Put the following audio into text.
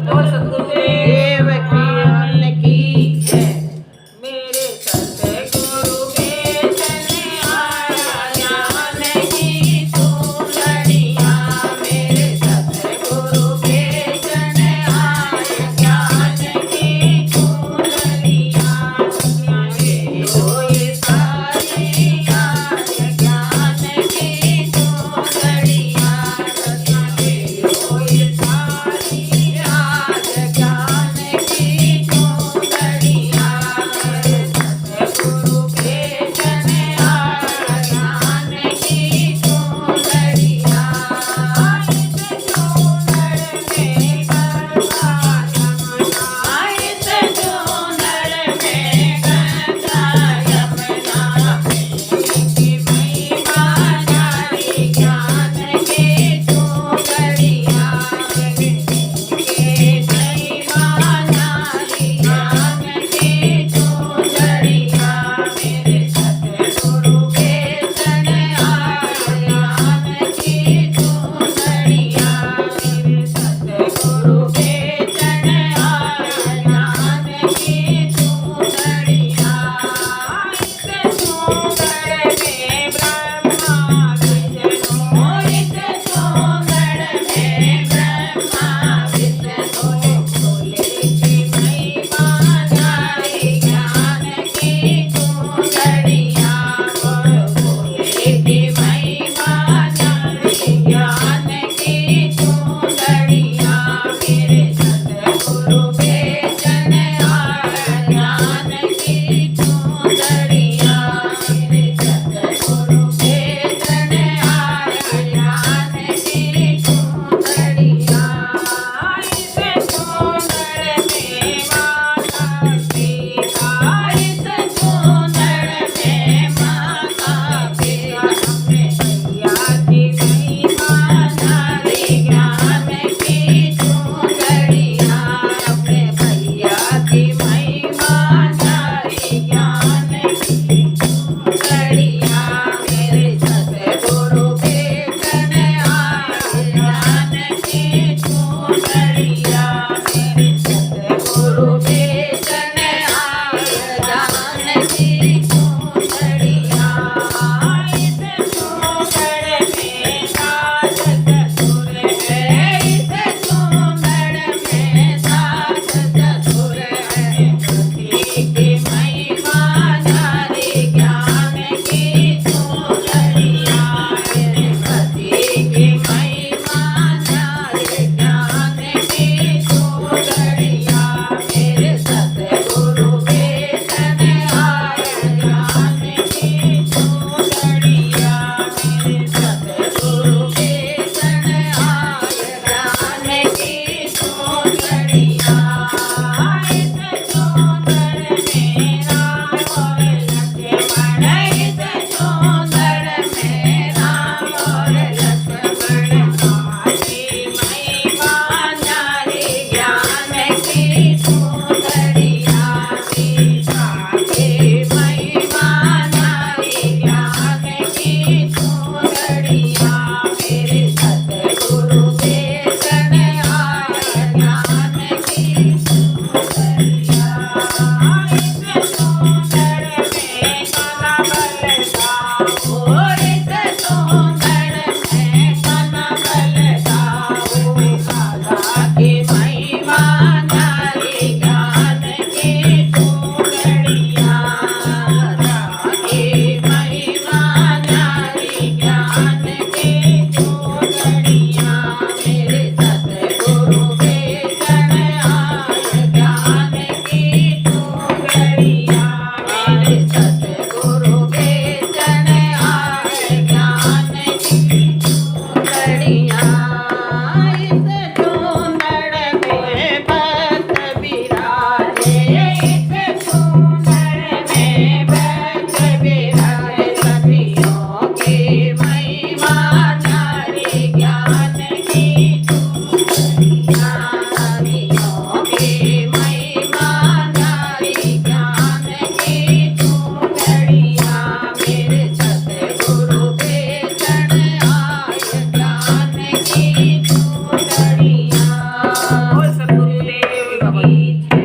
बोल सतगुरुदेव की जय। मेरे सतगुरु बेचने आया ज्ञान की सुंदरिया। मेरे सतगुरु बेचने आया ज्ञान की सुंदरिया। ये होए सारी आज ज्ञान की सुंदरिया। ये होए सारी आज ज्ञान की सुंदरिया। सतगुरु बेचने आया ज्ञान की सुंदरिया। इस सुंदर में गंगा यमुना। इस सुंदर में गंगा यमुना। की महिमा जारी ज्ञान की सुंदरिया। के महिमा जारी ज्ञान की सुंदरिया। मेरे सतगुरु बेचने आया ज्ञान की सुंदरिया। मेरे सतगुरु बेचने आया ज्ञान की सुंदरिया। इस सुंदर में ब्रह्मा विष्णु। इस सुंदर में ब्रह्मा विष्णु। भोले की महिमा जारी ज्ञान की सुंदरिया। भोले की महिमा जारी ज्ञान की सुंदरिया। मेरे सतगुरु बेचने आया ज्ञान की सुंदरिया। मेरे सतगुरु बेचने आया ज्ञान की सुंदरिया। इस सुंदर में माता पिता। इस सुंदर में माता पिता। अपने भैया की महिमा जारी ज्ञान की सुंदरिया। अपने भैया की महिमा जारी ज्ञान की सुंदरिया। मेरे सतगुरु बेचने आया ज्ञान की सुंदरिया। मेरे सतगुरु बेचने आया ज्ञान की सुंदरिया। इस सुंदर में सास ससुर है। इस सुंदर में सास ससुर है। पति की महिमा जारी ज्ञान की सुंदरिया। मेरे पति की महिमा जारी ज्ञान की सुंदरिया। मेरे सतगुरु बेचने आया ज्ञान की सुंदरिया। मेरे सतगुरु बेचने आया ज्ञान की सुंदरिया। इस सुंदर में राम और लक्ष्मण। इस सुंदर में राम और लक्ष्मण। आदि महिमा जारी ज्ञान की सुंदरिया। सीता की महिमा जारी ज्ञान की सुंदरिया। मेरे सतगुरु बेचने आया ज्ञान की सुंदरिया। इस सुंदर में कनबल गाओ। इस सुंदर में कनबल गाओ। राधा की महिमा जारी की जय।